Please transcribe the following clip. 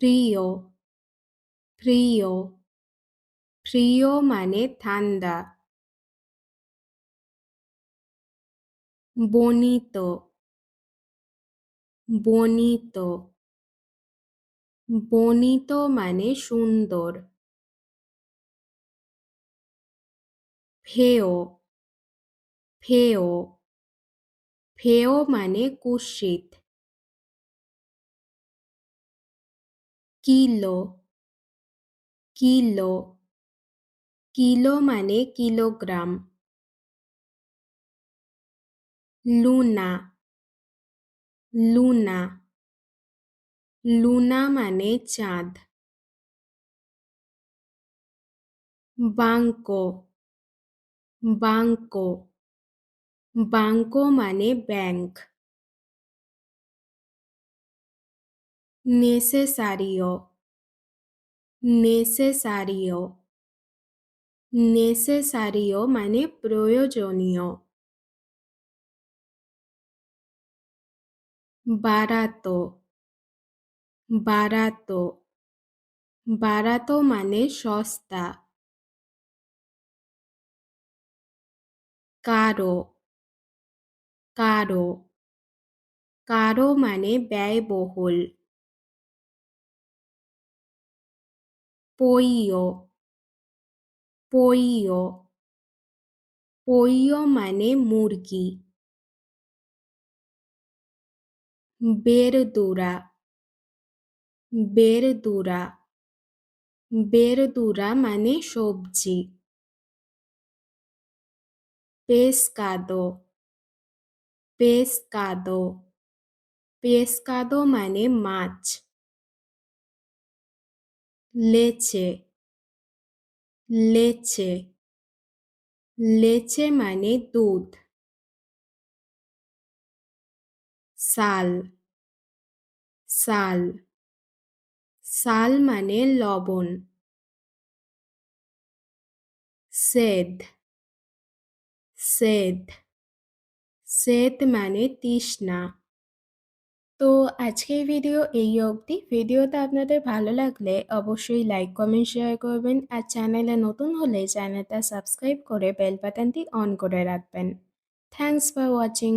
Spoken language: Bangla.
প্রিয় প্রিয় প্রিয় মানে ঠান্ডা। বনিত বনিত বনিত মানে সুন্দর। ফেয় ফেয় ফেয় মানে কুৎসিত। কিলো কিলো কিলো মানে কিলোগ্রাম। লুনা লুনা লুনা মানে চাঁদ। বাঙ্কো বাঙ্কো বাঙ্কো মানে ব্যাংক। নেসেসারিও নেসেসারিও নেসেসারিও মানে প্রয়োজনীয়। বারাতো বারাতো বারাতো মানে সস্তা। কারো কারো কারো মানে ব্যয়বহুল। পৈয় পৈয় পৈয় মানে মুরগি। বেরদুরা বেরদুরা বেরদুরা মানে সবজি। পেসকাদো পেসকাদো পেসকাদো মানে মাছ। লেচে লেচে লেচে মানে দুধ। সাল সাল সাল মানে লবণ। সেদ সেদ সেদ মানে তৃষ্ণা। তো আজকের ভিডিও এই অবধি। ভিডিওটা আপনাদের ভালো লাগলে অবশ্যই লাইক কমেন্ট শেয়ার করবেন আর চ্যানেলে নতুন হলে চ্যানেলটা সাবস্ক্রাইব করে বেল বাটনটি অন করে রাখবেন। Thanks for watching.